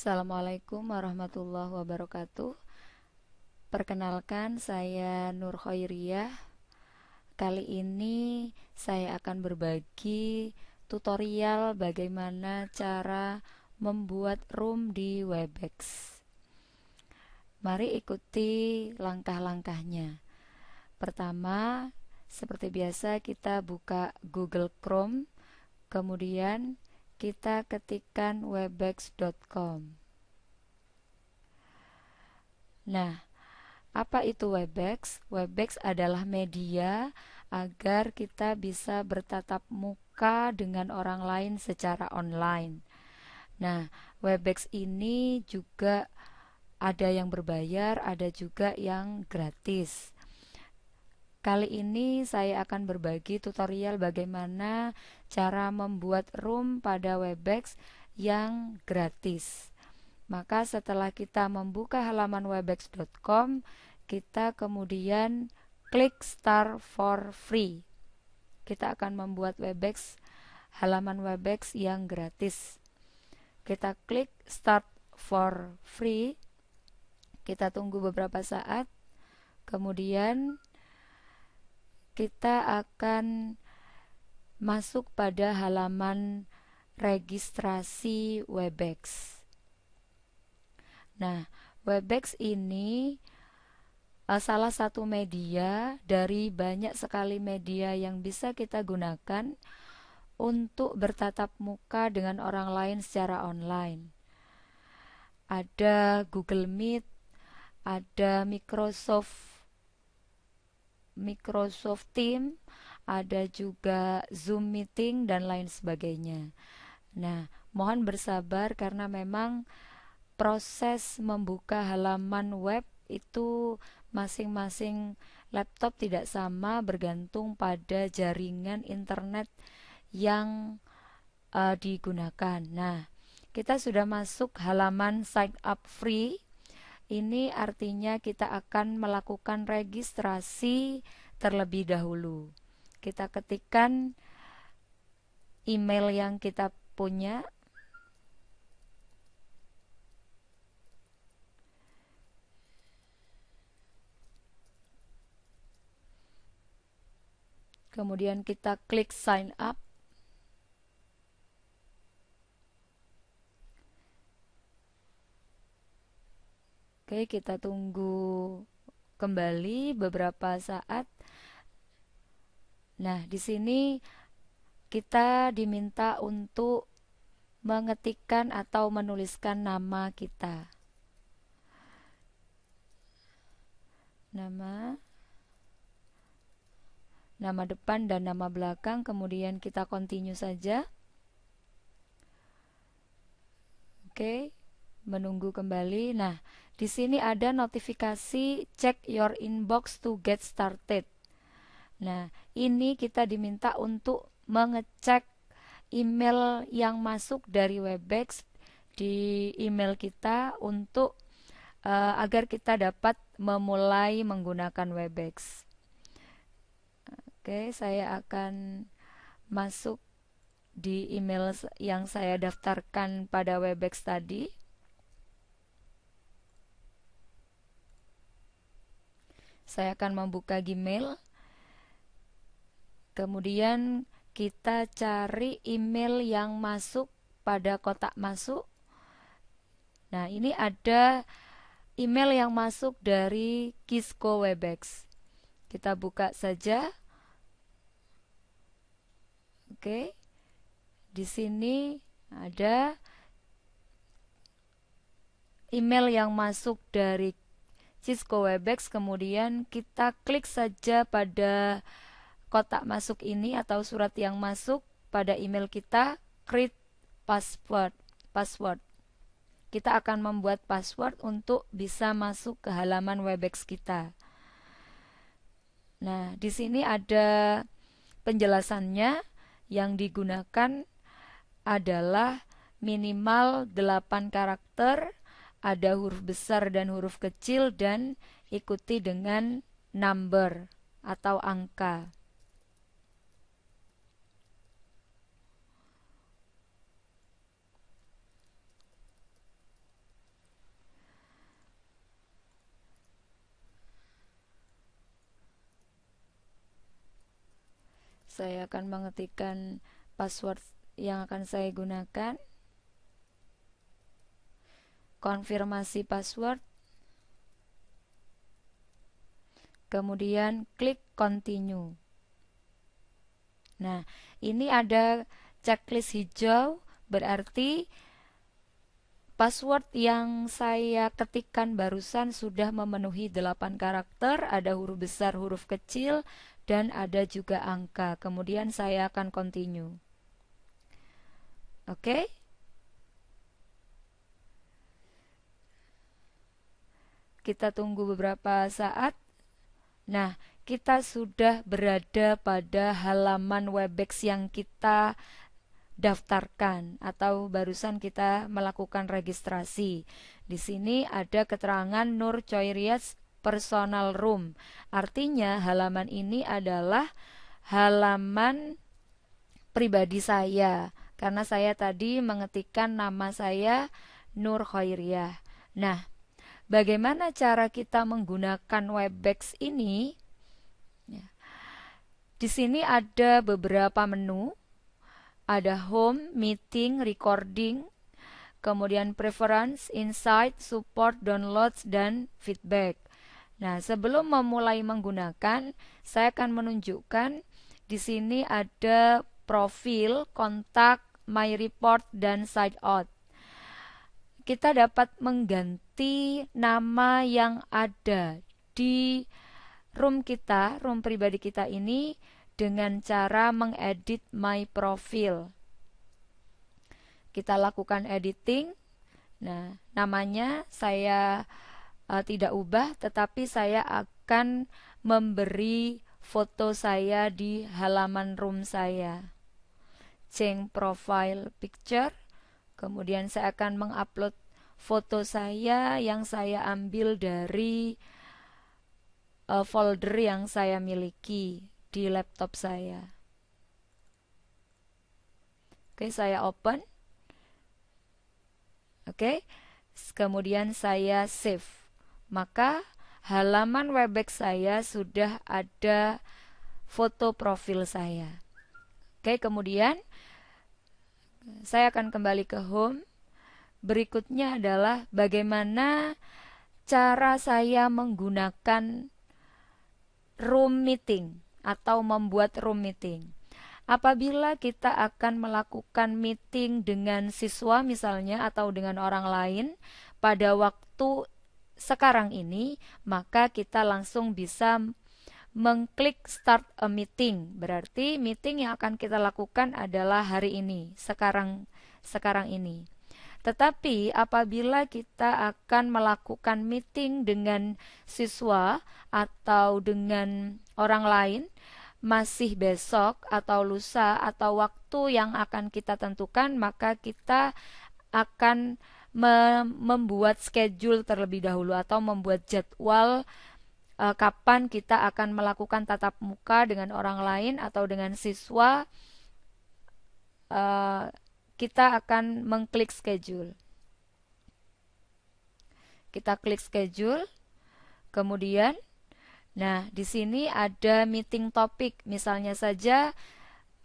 Assalamualaikum warahmatullahi wabarakatuh. Perkenalkan, saya Nur Khairiyah. Kali ini saya akan berbagi tutorial bagaimana cara membuat room di Webex. Mari ikuti langkah-langkahnya. Pertama, seperti biasa kita buka Google Chrome, kemudian kita ketikkan webex.com. Nah, apa itu Webex? Webex adalah media agar kita bisa bertatap muka dengan orang lain secara online. Nah, Webex ini juga ada yang berbayar, ada juga yang gratis. Kali ini saya akan berbagi tutorial bagaimana cara membuat room pada Webex yang gratis. Maka setelah kita membuka halaman webex.com, kita kemudian klik Start for Free. Kita akan membuat halaman Webex yang gratis. Kita klik Start for Free. Kita tunggu beberapa saat. Kemudian kita akan masuk pada halaman registrasi Webex. Nah, Webex ini salah satu media dari banyak sekali media yang bisa kita gunakan untuk bertatap muka dengan orang lain secara online. Ada Google Meet, ada Microsoft Teams, ada juga Zoom Meeting dan lain sebagainya. Nah, mohon bersabar karena memang proses membuka halaman web itu masing-masing laptop tidak sama, bergantung pada jaringan internet yang digunakan. Nah, kita sudah masuk halaman sign up free. Ini artinya kita akan melakukan registrasi terlebih dahulu. Kita ketikkan email yang kita punya. Kemudian kita klik sign up. Oke, kita tunggu kembali beberapa saat. Nah, di sini kita diminta untuk mengetikkan atau menuliskan nama kita. Nama depan dan nama belakang, kemudian kita continue saja. Oke, menunggu kembali. Nah, di sini ada notifikasi check your inbox to get started. Nah, ini kita diminta untuk mengecek email yang masuk dari Webex di email kita untuk agar kita dapat memulai menggunakan Webex. Oke, saya akan masuk di email yang saya daftarkan pada Webex tadi. Saya akan membuka Gmail. Kemudian kita cari email yang masuk pada kotak masuk. Nah, ini ada email yang masuk dari Kisco Webex. Kita buka saja. Oke. Di sini ada email yang masuk dari Cisco Webex, kemudian kita klik saja pada kotak masuk ini atau surat yang masuk pada email kita, create password. Kita akan membuat password untuk bisa masuk ke halaman Webex kita. Nah, di sini ada penjelasannya. Yang digunakan adalah minimal 8 karakter, ada huruf besar dan huruf kecil, dan ikuti dengan number atau angka. Saya akan mengetikkan password yang akan saya gunakan. Konfirmasi password. Kemudian klik continue. Nah, ini ada checklist hijau, berarti password yang saya ketikkan barusan sudah memenuhi 8 karakter, ada huruf besar, huruf kecil, dan ada juga angka. Kemudian saya akan continue. Oke? Kita tunggu beberapa saat. Nah, kita sudah berada pada halaman Webex yang kita daftarkan atau barusan kita melakukan registrasi. Di sini ada keterangan Nur Choirias Personal Room. Artinya halaman ini adalah halaman pribadi saya karena saya tadi mengetikkan nama saya Nur Khoiriah. Nah, bagaimana cara kita menggunakan Webex ini? Di sini ada beberapa menu. Ada home, meeting, recording, kemudian preference, insight, support, downloads, dan feedback. Nah, sebelum memulai menggunakan, saya akan menunjukkan di sini ada profil, kontak, my report, dan sign out. Kita dapat mengganti nama yang ada di room kita, room pribadi kita ini dengan cara mengedit my profile. Kita lakukan editing. Nah, namanya saya tidak ubah, tetapi saya akan memberi foto saya di halaman room saya. Change profile picture. Kemudian saya akan mengupload foto saya yang saya ambil dari folder yang saya miliki di laptop saya. Oke, saya open. Oke, kemudian saya save. Maka halaman Webex saya sudah ada foto profil saya. Oke, kemudian saya akan kembali ke home. Berikutnya adalah bagaimana cara saya menggunakan room meeting atau membuat room meeting. Apabila kita akan melakukan meeting dengan siswa misalnya atau dengan orang lain pada waktu sekarang ini, maka kita langsung bisa mengklik start a meeting. Berarti meeting yang akan kita lakukan adalah hari ini, sekarang ini. Tetapi apabila kita akan melakukan meeting dengan siswa atau dengan orang lain, masih besok atau lusa atau waktu yang akan kita tentukan, maka kita akan membuat schedule terlebih dahulu atau membuat jadwal kapan kita akan melakukan tatap muka dengan orang lain atau dengan siswa. Kita akan mengklik schedule. Kita klik schedule, kemudian nah, di sini ada meeting topik. Misalnya saja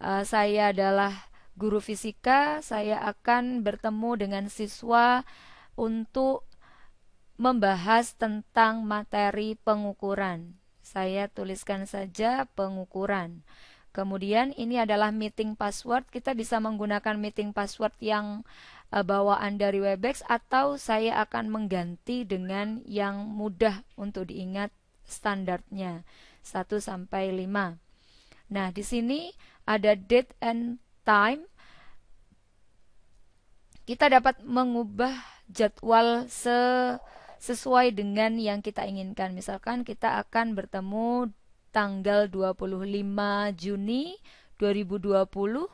saya adalah guru fisika, saya akan bertemu dengan siswa untuk membahas tentang materi pengukuran. Saya tuliskan saja pengukuran. Kemudian ini adalah meeting password. Kita bisa menggunakan meeting password yang bawaan dari Webex atau saya akan mengganti dengan yang mudah untuk diingat standarnya 1 sampai 5. Nah, di sini ada date and time. Kita dapat mengubah jadwal sesuai dengan yang kita inginkan. Misalkan kita akan bertemu tanggal 25 Juni 2020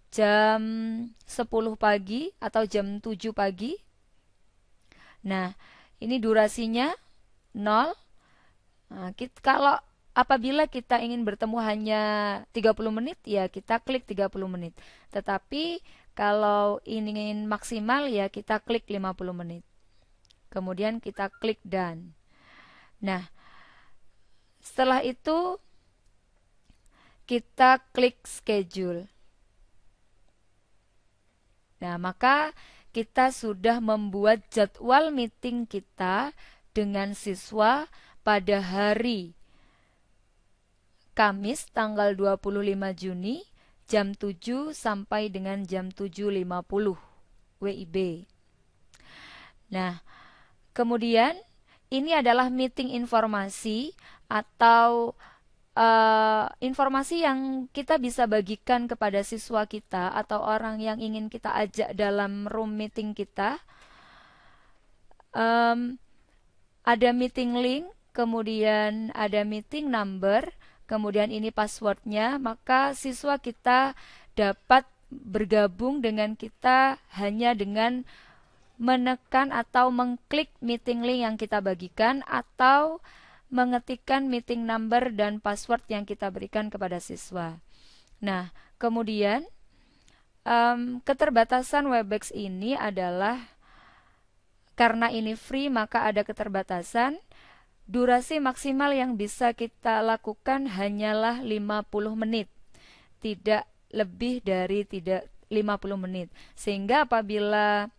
jam 10 pagi atau jam 7 pagi. Nah, ini durasinya 0. Nah, kalau apabila kita ingin bertemu hanya 30 menit, ya kita klik 30 menit. Tetapi kalau ingin maksimal, ya kita klik 50 menit. Kemudian kita klik done. Nah, setelah itu kita klik schedule. Nah, maka kita sudah membuat jadwal meeting kita dengan siswa pada hari Kamis tanggal 25 Juni jam 7 sampai dengan jam 7.50 WIB. Nah, kemudian ini adalah meeting informasi atau informasi yang kita bisa bagikan kepada siswa kita atau orang yang ingin kita ajak dalam room meeting kita. Ada meeting link, kemudian ada meeting number, kemudian ini passwordnya, maka siswa kita dapat bergabung dengan kita hanya dengan menekan atau mengklik meeting link yang kita bagikan atau mengetikkan meeting number dan password yang kita berikan kepada siswa. Nah, kemudian keterbatasan Webex ini adalah karena ini free maka ada keterbatasan. Durasi maksimal yang bisa kita lakukan hanyalah 50 menit. Tidak lebih dari 50 menit. Sehingga apabila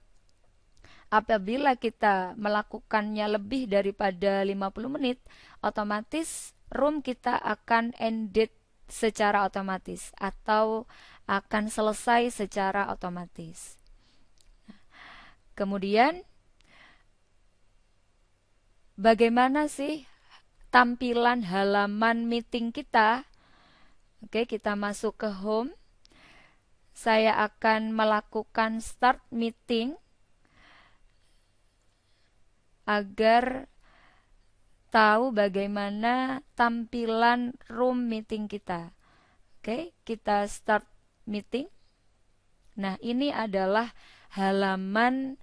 kita melakukannya lebih daripada 50 menit, otomatis room kita akan ended secara otomatis atau akan selesai secara otomatis. Kemudian bagaimana sih tampilan halaman meeting kita? Oke, kita masuk ke home. Saya akan melakukan start meeting agar tahu bagaimana tampilan room meeting kita. Oke, kita start meeting. Nah, ini adalah halaman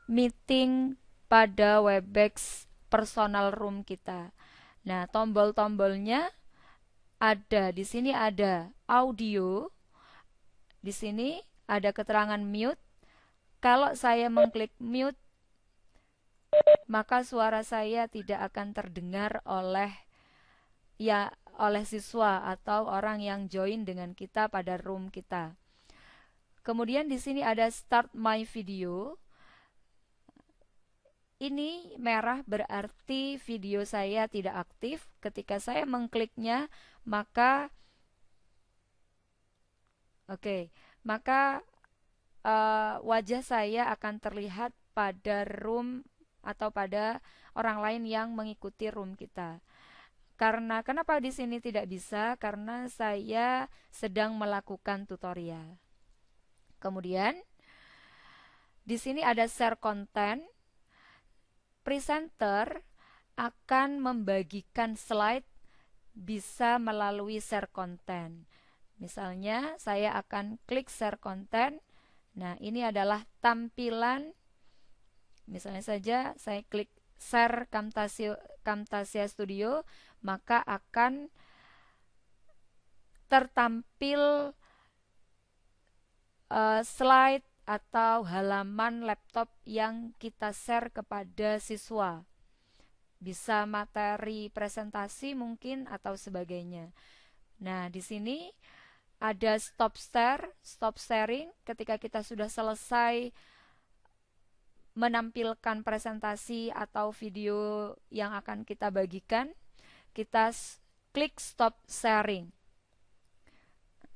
meeting pada Webex personal room kita. Nah, tombol-tombolnya ada. Di sini ada audio. Di sini ada keterangan mute. Kalau saya mengklik mute, maka suara saya tidak akan terdengar oleh siswa atau orang yang join dengan kita pada room kita. Kemudian di sini ada start my video. Ini merah berarti video saya tidak aktif. Ketika saya mengkliknya, maka wajah saya akan terlihat pada room atau pada orang lain yang mengikuti room kita. Kenapa di sini tidak bisa? Karena saya sedang melakukan tutorial. Kemudian di sini ada share content. Presenter akan membagikan slide bisa melalui share content. Misalnya saya akan klik share content. Nah, ini adalah tampilan. Misalnya saja saya klik share Camtasia Studio, maka akan tertampil slide atau halaman laptop yang kita share kepada siswa. Bisa materi presentasi mungkin atau sebagainya. Nah, di sini ada stop sharing ketika kita sudah selesai menampilkan presentasi atau video yang akan kita bagikan, kita klik stop sharing.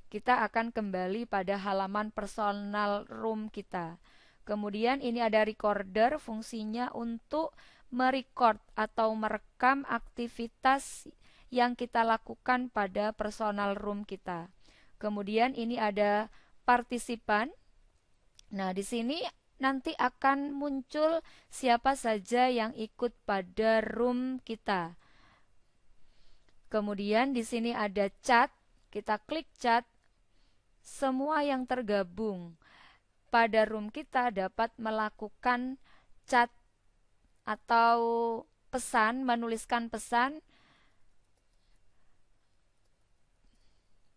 Kita akan kembali pada halaman personal room kita. Kemudian ini ada recorder, fungsinya untuk merecord atau merekam aktivitas yang kita lakukan pada personal room kita. Kemudian ini ada partisipan. Nah, di sini nanti akan muncul siapa saja yang ikut pada room kita. Kemudian di sini ada chat, kita klik chat. Semua yang tergabung pada room kita dapat melakukan chat atau pesan, menuliskan pesan,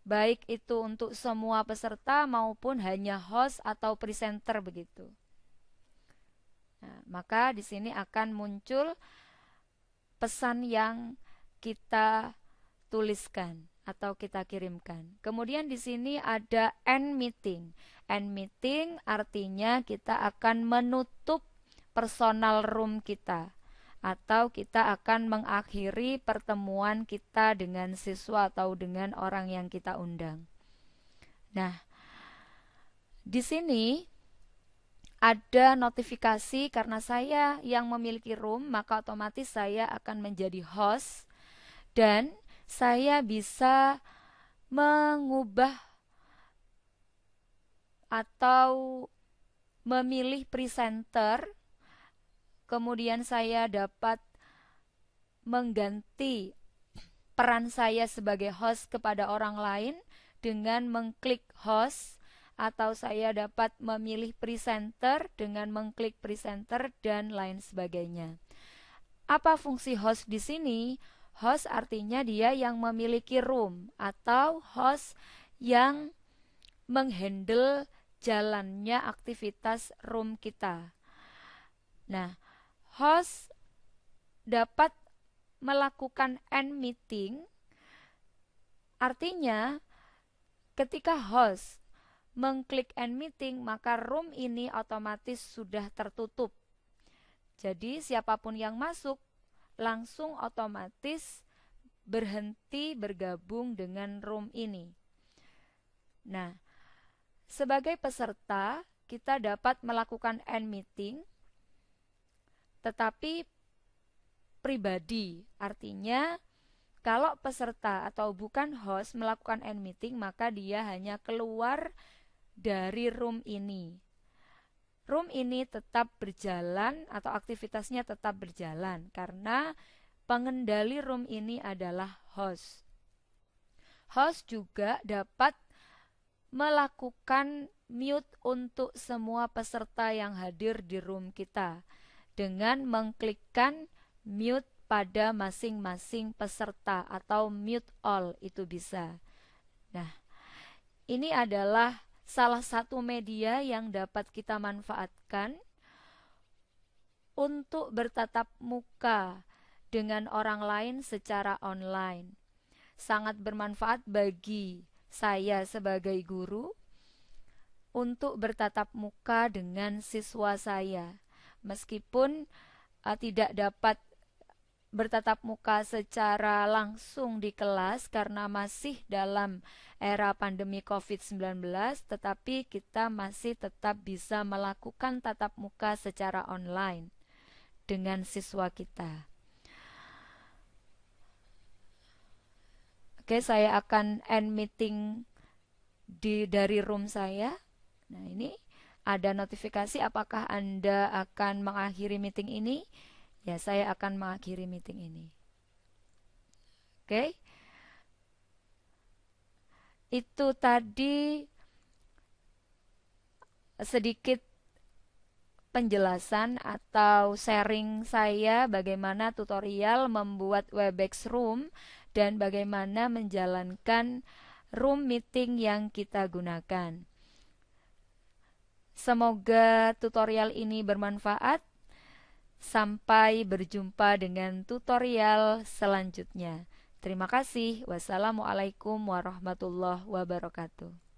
baik itu untuk semua peserta maupun hanya host atau presenter begitu. Nah, maka di sini akan muncul pesan yang kita tuliskan atau kita kirimkan. Kemudian di sini ada end meeting. End meeting artinya kita akan menutup personal room kita, atau kita akan mengakhiri pertemuan kita dengan siswa atau dengan orang yang kita undang. Nah, di sini ada notifikasi karena saya yang memiliki room, maka otomatis saya akan menjadi host dan saya bisa mengubah atau memilih presenter. Kemudian saya dapat mengganti peran saya sebagai host kepada orang lain dengan mengklik host, atau saya dapat memilih presenter dengan mengklik presenter dan lain sebagainya. Apa fungsi host di sini? Host artinya dia yang memiliki room atau host yang menghandle jalannya aktivitas room kita. Nah, host dapat melakukan end meeting, artinya ketika host mengklik end meeting, maka room ini otomatis sudah tertutup. Jadi siapapun yang masuk langsung otomatis berhenti bergabung dengan room ini. Nah, sebagai peserta kita dapat melakukan end meeting, tetapi pribadi, artinya kalau peserta atau bukan host melakukan end meeting, maka dia hanya keluar dari room ini. Room ini tetap berjalan atau aktivitasnya tetap berjalan karena pengendali room ini adalah host. Host juga dapat melakukan mute untuk semua peserta yang hadir di room kita dengan mengklikkan mute pada masing-masing peserta atau mute all, itu bisa. Nah, ini adalah salah satu media yang dapat kita manfaatkan untuk bertatap muka dengan orang lain secara online. Sangat bermanfaat bagi saya sebagai guru untuk bertatap muka dengan siswa saya. Meskipun tidak dapat bertatap muka secara langsung di kelas karena masih dalam era pandemi COVID-19, tetapi kita masih tetap bisa melakukan tatap muka secara online dengan siswa kita. Oke, saya akan end meeting dari room saya. Nah, ini ada notifikasi apakah Anda akan mengakhiri meeting ini. Ya, saya akan mengakhiri meeting ini. Oke. Itu tadi sedikit penjelasan atau sharing saya bagaimana tutorial membuat Webex Room dan bagaimana menjalankan room meeting yang kita gunakan. Semoga tutorial ini bermanfaat. Sampai berjumpa dengan tutorial selanjutnya. Terima kasih. Wassalamualaikum warahmatullahi wabarakatuh.